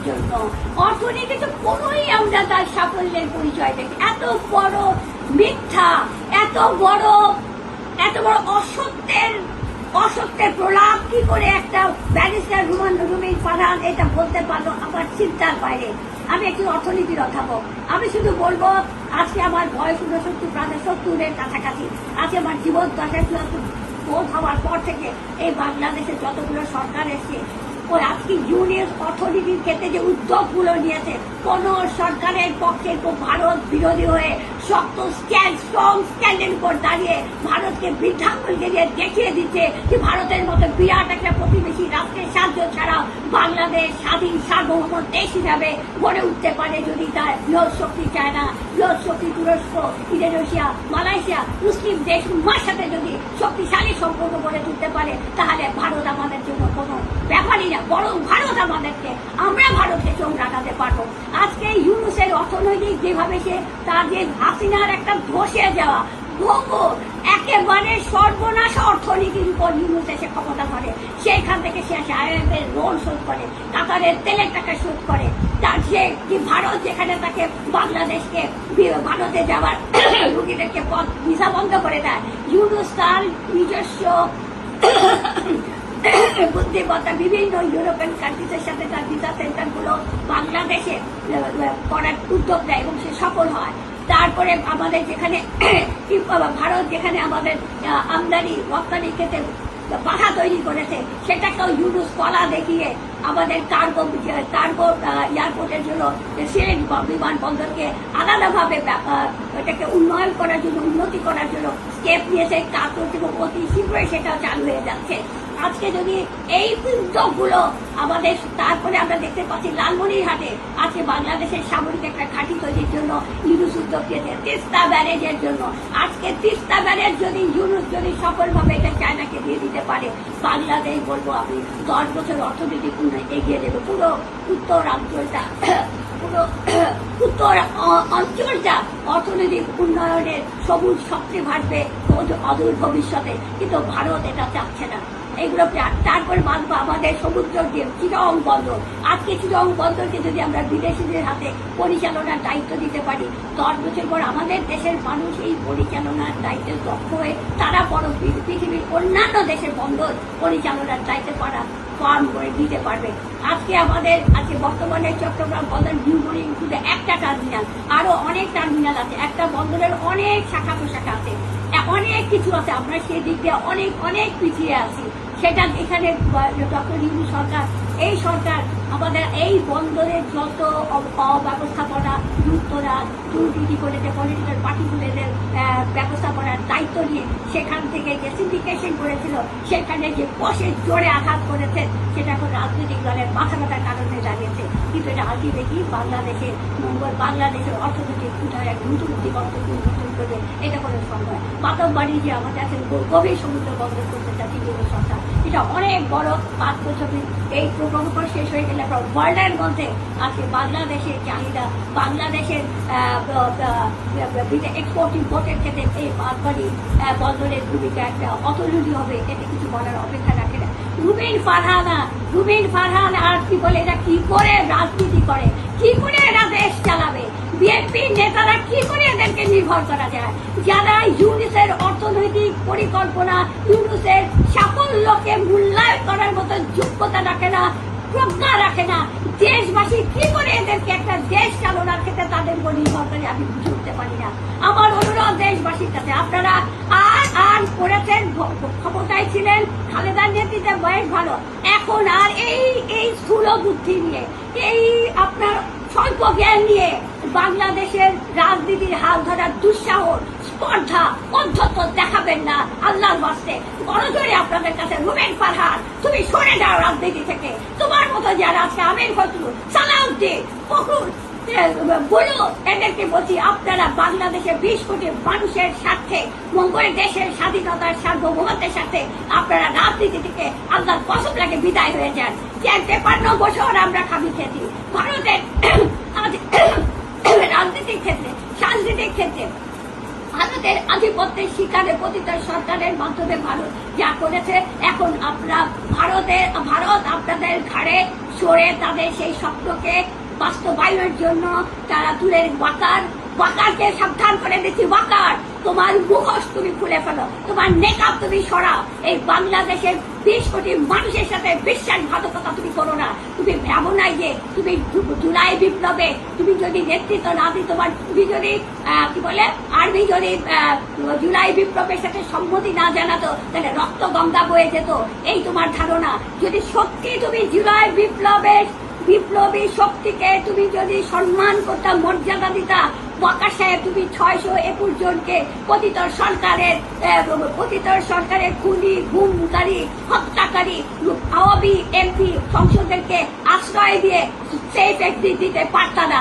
জন্য। অর্থনীতিতে কোনোই আমরা তার সাফল্যের পরিচয় দেখি। এত বড় মিথ্যা, এত বড় অসত্যের প্রলাপ কি করে একটা ব্যারিস্টার রুমিন ফারহান এটা বলতে পারলো আমার চিন্তার বাইরে। আমি একটি অর্থনীতির অধ্যাপক, আমি শুধু বলবো আজকে আমার বয়স 69 প্রায় 70-এর কাছাকাছি। আজকে আমার জীবন দশায় বোধ হওয়ার পর থেকে এই বাংলাদেশে যতগুলো সরকার এসছে, ওই আজকে ইউনিয়ন অর্থনীতির ক্ষেত্রে যে উদ্যোগগুলো নিয়েছে, কোন সরকারের পক্ষে ভারত বিরোধী হয়ে শক্ত স্ট্রং স্ট্যান্ডের উপর দাঁড়িয়ে ভারতকে বৃদ্ধাঙ্গুল দিয়ে দেখিয়ে দিচ্ছে যে ভারতের মতো বিরাট একটা প্রতিবেশী রাষ্ট্রের সাহায্য ছাড়া বাংলাদেশ স্বাধীন সার্বভৌম দেশ হিসাবে গড়ে উঠতে পারে যদি তার বৃহৎ শক্তি চায়না, বৃহৎ শক্তি তুরস্ক, ইন্দোনেশিয়া, মালয়েশিয়া, মুসলিম দেশগুলোর সাথে যদি শক্তিশালী সম্পর্ক গড়ে তুলতে পারে, তাহলে ভারত আমাদের জন্য কোনো ব্যাপারই না, বরং ভারত আমাদেরকে, আমরা ভারতকে চোখ রাখাতে পারবো। আজকে ইউনুসের অর্থনৈতিক যেভাবে সে তার যে হাসিনার একটা ধসে যাওয়া ভঙ্গুর একেবারে সর্বনাশ অর্থনীতির উপর ইউনুস এসে ক্ষমতা ধরে, সেইখান থেকে সে আসে IMF এর লোন শোধ করে, কাতারের তেলের টাকা শোধ করে, তার যে ভারত যেখানে তাকে বাংলাদেশকে ভারতে যাওয়ার রুগীদেরকে ভিসা বন্ধ করে দেয়, ইউনুস তার নিজস্ব বুদ্ধিমত্তা বিভিন্ন ইউরোপিয়ান কান্ট্রিজের সাথে তার ভিসা সেন্টারগুলো বাংলাদেশে করার উদ্যোগ নেয় এবং সে সফল হয়। তারপরে আমাদের যেখানে ভারত যেখানে আমাদের আমদানি রপ্তানি ক্ষেত্রে বাধা তৈরি করেছে, সেটাকেও ইউনুস কলা দেখিয়ে আমাদের কার্গো এয়ারপোর্টের জন্য সিলেট বিমানবন্দরকে আলাদাভাবে এটাকে উন্নয়ন করার জন্য, উন্নতি করার জন্য স্টেপ নিয়েছে, কাজ করছে এবং অতি শীঘ্রই সেটাও চালু হয়ে যাচ্ছে। আজকে যদি এই উদ্যোগগুলো আমাদের, তারপরে আমরা দেখতে পাচ্ছি লালমনিরহাটে আজকে বাংলাদেশের সামরিক একটা ঘাঁটি তৈরির জন্য ইউনুস উদ্যোগ দিয়েছে, তিস্তা ব্যারেজের জন্য। আজকে তিস্তা ব্যারেজ যদি ইউনুস যদি সফলভাবে এটা চায়নাকে দিয়ে দিতে পারে, বাংলাদেশ বলবো আমি 10 বছর অর্থনৈতিক উন্নয়ন এগিয়ে দেবে। পুরো উত্তর অঞ্চলটা অর্থনৈতিক উন্নয়নের সবুজ শক্তি ভাসবে অদূর ভবিষ্যতে, কিন্তু ভারত এটা চাচ্ছে না। এগুলো তারপরে মানবো আমাদের সমুদ্র দিয়ে চিটং বন্দর। আজকে চিটং বন্দরকে যদি আমরা বিদেশিদের হাতে পরিচালনার দায়িত্ব দিতে পারি, 10 বছর পর আমাদের দেশের মানুষ এই পরিচালনার দায়িত্বে দক্ষ হয়ে তারা বড় পৃথিবীর অন্যান্য দেশের বন্দর পরিচালনার দায়িত্ব ফার্ম করে দিতে পারবে। আজকে বর্তমানে চট্টগ্রাম বন্দর নিউমনি শুধু একটা টার্মিনাল, আরো অনেক টার্মিনাল আছে, একটা বন্দরের অনেক শাখা প্রশাখা আছে, অনেক কিছু আছে। আমরা সেই দিক দিয়ে অনেক পিছিয়ে আছি। সেটা এখানে ডক্টর ইউনূস সরকার, এই সরকার আমাদের এই বন্দরের যত অব্যবস্থাপনা, দুর্নীতি করেছে, পলিটিক্যাল পার্টিগুলোদের ব্যবস্থাপনার দায়িত্ব নিয়ে সেখান থেকে যে সিন্ডিকেশন করেছিল, সেখানে যে বসে জোরে আঘাত করেছে, সেটা এখন রাজনৈতিক দলের মাথা ব্যথার কারণে দাঁড়িয়েছে। কিন্তু এটা আলটিমেটলি বাংলাদেশের মঙ্গল, বাংলাদেশের অর্থনৈতিক উন্নয়ন এক নতুন দিগন্ত উন্মোচন করবে, এটা কোনো সম্ভব। বাতমবাড়ি যে আমাদের আছে গভীর সমুদ্র বন্দর করতে চাচ্ছি ইউনূস সরকার, এটা অনেক বড় 5 বছর এই প্রকল্প শেষ হয়ে গেলে ওয়ার্ল্ডের মধ্যে আজকে বাংলাদেশের চাহিদা, বাংলাদেশের এক্সপোর্ট ইম্পোর্টের ক্ষেত্রে এই বাতমবাড়ি বন্দরের ভূমিকা একটা অতুলনীয় হবে, এতে কিছু বলার অপেক্ষা রাখে না। রুমিন ফারহান আর কি বলে, এরা কি করে রাজনীতি করে, কি করে এরা দেশ চালাবে, বিএনপির নেতারা কি করে এদেরকে নির্ভর করা যায়, যারা ইউনুসের অর্থনৈতিক পরিকল্পনা, ইউনুসের সাফল্যকে মূল্যায়ন করার মতো যোগ্যতা রাখে না, প্রজ্ঞা রাখে না। দেশবাসী কি করে এদেরকে একটা দেশ চালনার ক্ষেত্রে তাদের উপর নির্ভর করে, আমি বুঝে উঠতে পারি না। আমার অনুরোধ দেশবাসীর কাছে, আপনারা আর করেছেন, ক্ষমতায় ছিলেন, খালেদার নেতৃত্বে বয়স ভালো, এখন আর এই স্থূল বুদ্ধি নিয়ে, এই আপনার স্বল্প জ্ঞান নিয়ে বাংলাদেশের রাজনীতির হাল ধরার দুঃসাহস, স্পর্ধা, অধ্যত্ব দেখাবেন না। আল্লাহর বাস্তে বড় জোরে আপনাদের কাছে, রুমিন ফারহান তুমি সরে যাও রাজনীতি থেকে। তোমার মতো যারা আছে, আমির ফজলুল, সালাউদ্দিন, ফখরুল, বলো এদেরকে বলছি, আপনারা বাংলাদেশের 20 কোটি মানুষের স্বার্থে, মঙ্গলের দেশের স্বাধীনতার সার্বভৌমত্বের সাথে আপনারা রাজনীতি থেকে আল্লাহর কসম লাগে বিদায় হয়ে যান। 53 বছর আমরা খাবি খেয়েছি ভারতের রাজনীতির ক্ষেত্রে, সাংস্কৃতিক ক্ষেত্রে। ভারতের আধিপত্যের শিকারে পতিত সরকারের মাধ্যমে ভারত যা করেছে, এখন আপনারা ভারত আপনাদের ঘাড়ে সরে তাদের সেই স্বপ্নকে বাস্তবায়নের জন্য তারা তুলে ওয়াকারকে সাবধান করে দিচ্ছি। ওয়াকার, তোমার মুখোশ তুমি খুলে ফেলো, তোমার নেকাব তুমি সরাও। এই বাংলাদেশের 20 কোটি মানুষের সাথে বিশ্বাসঘাতকতা তুমি করো না। তুমি ভাবো নাই যে তুমি জুলাই বিপ্লবে তুমি যদি নেতৃত্ব না দিই, তুমি যদি কি বলে আর্মি যদি জুলাই বিপ্লবের সাথে সম্মতি না জানাতো, তাহলে রক্ত গঙ্গা বয়ে যেত, এই তোমার ধারণা। যদি সত্যি তুমি জুলাই বিপ্লবী শক্তিকে তুমি যদি সম্মান করতা, মর্যাদা দিতা, ওয়াকার সাহেব তুমি 621 জনকে পতিত সরকারের খুনি, গুমকারী, হত্যাকারী আওয়ামী এমপি সংসদকে আশ্রয় দিয়ে সেফ এক্সিট দিতে পারতা না।